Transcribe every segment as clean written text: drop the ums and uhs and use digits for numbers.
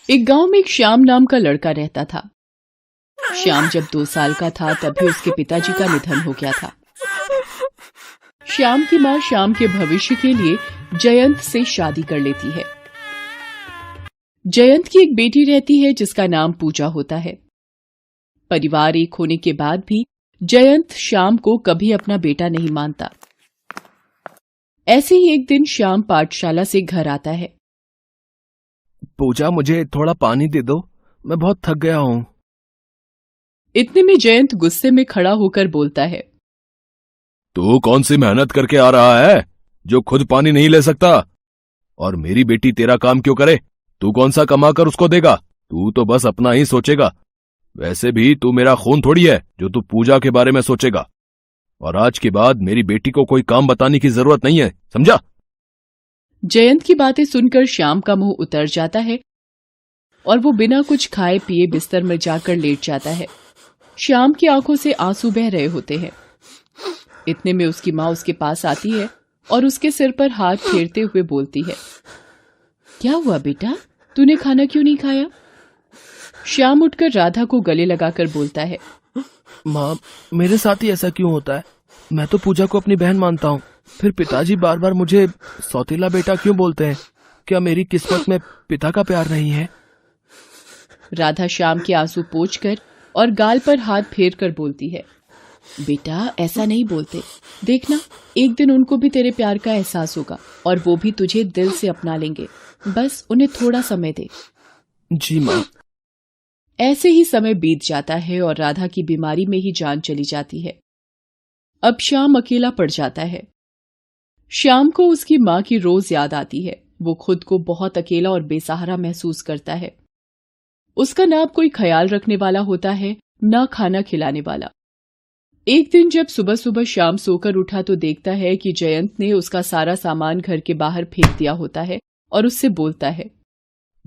एक गांव में एक श्याम नाम का लड़का रहता था। श्याम जब 2 साल का था तभी उसके पिताजी का निधन हो गया था। श्याम की मां श्याम के भविष्य के लिए जयंत से शादी कर लेती है। जयंत की एक बेटी रहती है जिसका नाम पूजा होता है। परिवार एक होने के बाद भी जयंत श्याम को कभी अपना बेटा नहीं मानता। ऐसे ही एक दिन श्याम पाठशाला से घर आता है। पूजा, मुझे थोड़ा पानी दे दो, मैं बहुत थक गया हूं। इतने में जयंत गुस्से में खड़ा होकर बोलता है, तू कौन सी मेहनत करके आ रहा है जो खुद पानी नहीं ले सकता? और मेरी बेटी तेरा काम क्यों करे? तू कौन सा कमा कर उसको देगा? तू तो बस अपना ही सोचेगा। वैसे भी तू मेरा खून थोड़ी है जो तू पूजा के बारे में सोचेगा। और आज के बाद मेरी बेटी को कोई काम बताने की जरूरत नहीं है, समझा? जयंत की बातें सुनकर श्याम का मुंह उतर जाता है और वो बिना कुछ खाए पिए बिस्तर में जाकर लेट जाता है। श्याम की आंखों से आंसू बह रहे होते हैं। इतने में उसकी माँ उसके पास आती है और उसके सिर पर हाथ फेरते हुए बोलती है, क्या हुआ बेटा, तूने खाना क्यों नहीं खाया? श्याम उठकर राधा को गले लगाकर बोलता है, माँ, मेरे साथ ही ऐसा क्यों होता है? मैं तो पूजा को अपनी बहन मानता हूँ, फिर पिताजी बार बार मुझे सौतेला बेटा क्यों बोलते हैं? क्या मेरी किस्मत में पिता का प्यार नहीं है? राधा श्याम के आंसू पोंछकर और गाल पर हाथ फेर कर बोलती है, बेटा ऐसा नहीं बोलते। देखना, एक दिन उनको भी तेरे प्यार का एहसास होगा और वो भी तुझे दिल से अपना लेंगे। बस उन्हें थोड़ा समय दे। जी माँ। ऐसे ही समय बीत जाता है और राधा की बीमारी में ही जान चली जाती है। अब श्याम अकेला पड़ जाता है। श्याम को उसकी माँ की रोज याद आती है। वो खुद को बहुत अकेला और बेसहारा महसूस करता है। उसका ना कोई ख्याल रखने वाला होता है, ना खाना खिलाने वाला। एक दिन जब सुबह सुबह श्याम सोकर उठा तो देखता है कि जयंत ने उसका सारा सामान घर के बाहर फेंक दिया होता है और उससे बोलता है,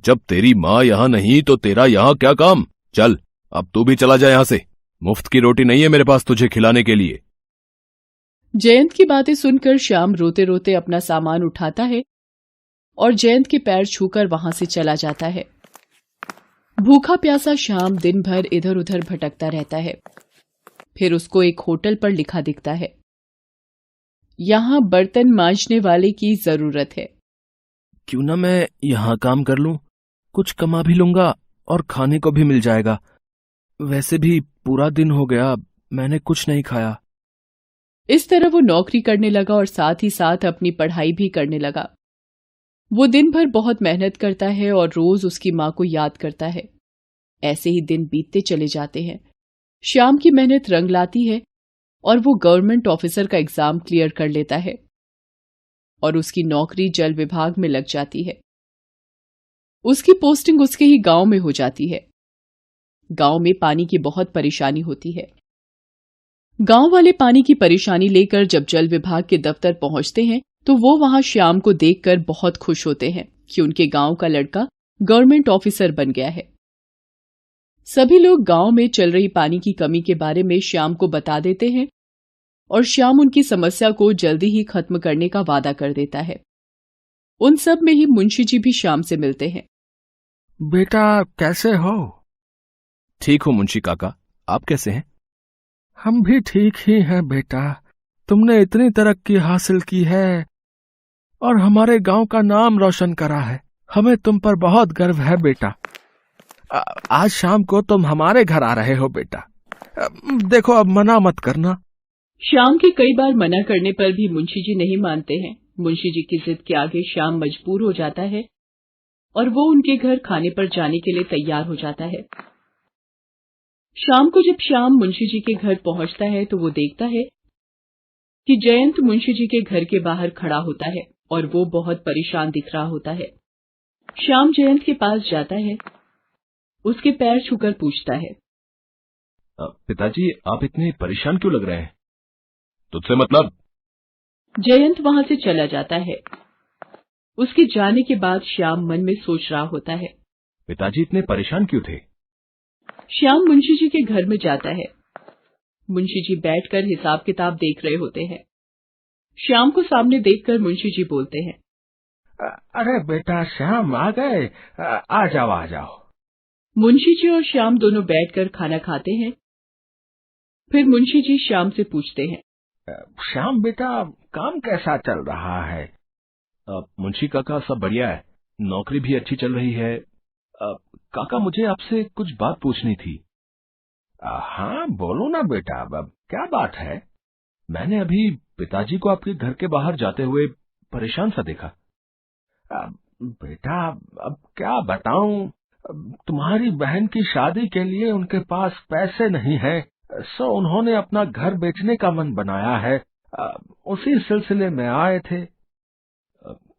जब तेरी माँ यहाँ नहीं तो तेरा यहाँ क्या काम? चल, अब तू भी चला जा यहाँ से। मुफ्त की रोटी नहीं है मेरे पास तुझे खिलाने के लिए। जयंत की बातें सुनकर श्याम रोते रोते अपना सामान उठाता है और जयंत के पैर छूकर वहां से चला जाता है। भूखा प्यासा श्याम दिन भर इधर उधर भटकता रहता है। फिर उसको एक होटल पर लिखा दिखता है, यहाँ बर्तन मांजने वाले की जरूरत है। क्यों ना मैं यहाँ काम कर लूं, कुछ कमा भी लूंगा और खाने को भी मिल जाएगा। वैसे भी पूरा दिन हो गया, मैंने कुछ नहीं खाया। इस तरह वो नौकरी करने लगा और साथ ही साथ अपनी पढ़ाई भी करने लगा। वो दिन भर बहुत मेहनत करता है और रोज उसकी माँ को याद करता है। ऐसे ही दिन बीतते चले जाते हैं। श्याम की मेहनत रंग लाती है और वो गवर्नमेंट ऑफिसर का एग्जाम क्लियर कर लेता है और उसकी नौकरी जल विभाग में लग जाती है। उसकी पोस्टिंग उसके ही गांव में हो जाती है। गांव में पानी की बहुत परेशानी होती है। गांव वाले पानी की परेशानी लेकर जब जल विभाग के दफ्तर पहुंचते हैं तो वो वहां श्याम को देखकर बहुत खुश होते हैं कि उनके गांव का लड़का गवर्नमेंट ऑफिसर बन गया है। सभी लोग गांव में चल रही पानी की कमी के बारे में श्याम को बता देते हैं और श्याम उनकी समस्या को जल्दी ही खत्म करने का वादा कर देता है। उन सब में ही मुंशी जी भी श्याम से मिलते हैं। बेटा कैसे हो? ठीक हूँ मुंशी काका, आप कैसे हैं? हम भी ठीक ही हैं बेटा। तुमने इतनी तरक्की हासिल की है और हमारे गांव का नाम रोशन करा है। हमें तुम पर बहुत गर्व है बेटा। आज शाम को तुम हमारे घर आ रहे हो बेटा। देखो, अब मना मत करना। श्याम के कई बार मना करने पर भी मुंशी जी नहीं मानते हैं। मुंशी जी की जिद के आगे श्याम मजबूर हो जाता है और वो उनके घर खाने पर जाने के लिए तैयार हो जाता है। शाम को जब श्याम मुंशी जी के घर पहुंचता है तो वो देखता है कि जयंत मुंशी जी के घर के बाहर खड़ा होता है और वो बहुत परेशान दिख रहा होता है। श्याम जयंत के पास जाता है, उसके पैर छूकर पूछता है, पिताजी, आप इतने परेशान क्यों लग रहे हैं? तुझसे मतलब? जयंत वहां से चला जाता है। उसके जाने के बाद श्याम मन में सोच रहा होता है, पिताजी इतने परेशान क्यों थे? श्याम मुंशी जी के घर में जाता है। मुंशी जी बैठकर हिसाब किताब देख रहे होते हैं। श्याम को सामने देखकर मुंशी जी बोलते हैं, अरे बेटा श्याम आ गए। आ जाओ आ जाओ। मुंशी जी और श्याम दोनों बैठकर खाना खाते हैं। फिर मुंशी जी श्याम से पूछते हैं, श्याम बेटा काम कैसा चल रहा है? मुंशी काका सब बढ़िया है, नौकरी भी अच्छी चल रही है। काका मुझे आपसे कुछ बात पूछनी थी। हाँ बोलो ना बेटा, अब क्या बात है? मैंने अभी पिताजी को आपके घर के बाहर जाते हुए परेशान सा देखा। बेटा अब क्या बताऊं, तुम्हारी बहन की शादी के लिए उनके पास पैसे नहीं है, सो उन्होंने अपना घर बेचने का मन बनाया है। उसी सिलसिले में आए थे।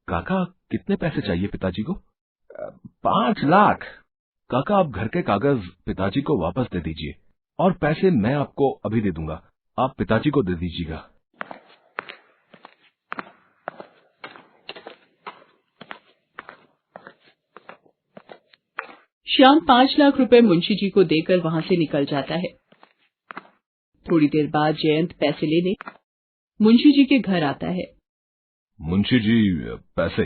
काका कितने पैसे चाहिए पिताजी को? 5 लाख। काका आप घर के कागज पिताजी को वापस दे दीजिए और पैसे मैं आपको अभी दे दूंगा, आप पिताजी को दे दीजिएगा। श्याम 5 लाख रुपए मुंशी जी को देकर वहां से निकल जाता है। थोड़ी देर बाद जयंत पैसे लेने मुंशी जी के घर आता है। मुंशी जी पैसे।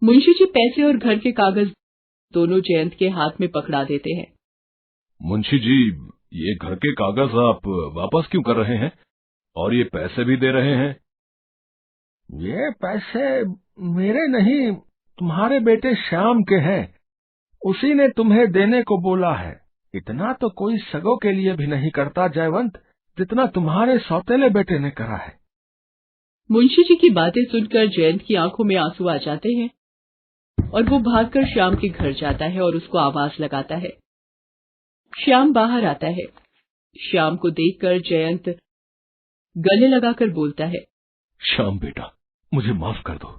मुंशी जी पैसे और घर के कागज दोनों जयंत के हाथ में पकड़ा देते हैं। मुंशी जी ये घर के कागज आप वापस क्यों कर रहे हैं और ये पैसे भी दे रहे हैं? ये पैसे मेरे नहीं, तुम्हारे बेटे श्याम के हैं। उसी ने तुम्हें देने को बोला है। इतना तो कोई सगों के लिए भी नहीं करता जयवंत, जितना तुम्हारे सौतेले बेटे ने करा है। मुंशी जी की बातें सुनकर जयंत की आंखों में आंसू आ जाते हैं और वो भागकर श्याम के घर जाता है और उसको आवाज लगाता है। श्याम बाहर आता है। श्याम को देखकर जयंत गले लगाकर बोलता है, श्याम बेटा मुझे माफ कर दो,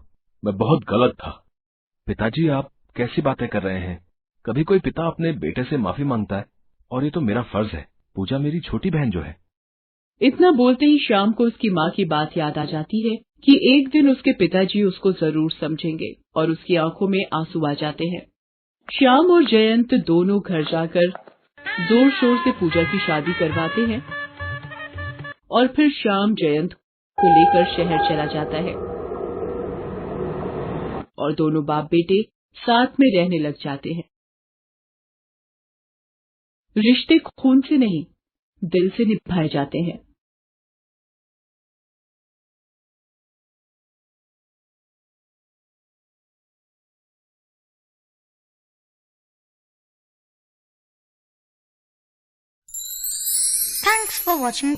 मैं बहुत गलत था। पिताजी आप कैसी बातें कर रहे हैं? कभी कोई पिता अपने बेटे से माफी मांगता है? और ये तो मेरा फर्ज है, पूजा मेरी छोटी बहन जो है। इतना बोलते ही श्याम को उसकी माँ की बात याद आ जाती है कि एक दिन उसके पिताजी उसको जरूर समझेंगे और उसकी आंखों में आंसू आ जाते हैं। श्याम और जयंत दोनों घर जाकर जोर शोर से पूजा की शादी करवाते हैं और फिर श्याम जयंत को लेकर शहर चला जाता है और दोनों बाप बेटे साथ में रहने लग जाते हैं। रिश्ते खून से नहीं, दिल से निभाए जाते हैं। Thanks for watching.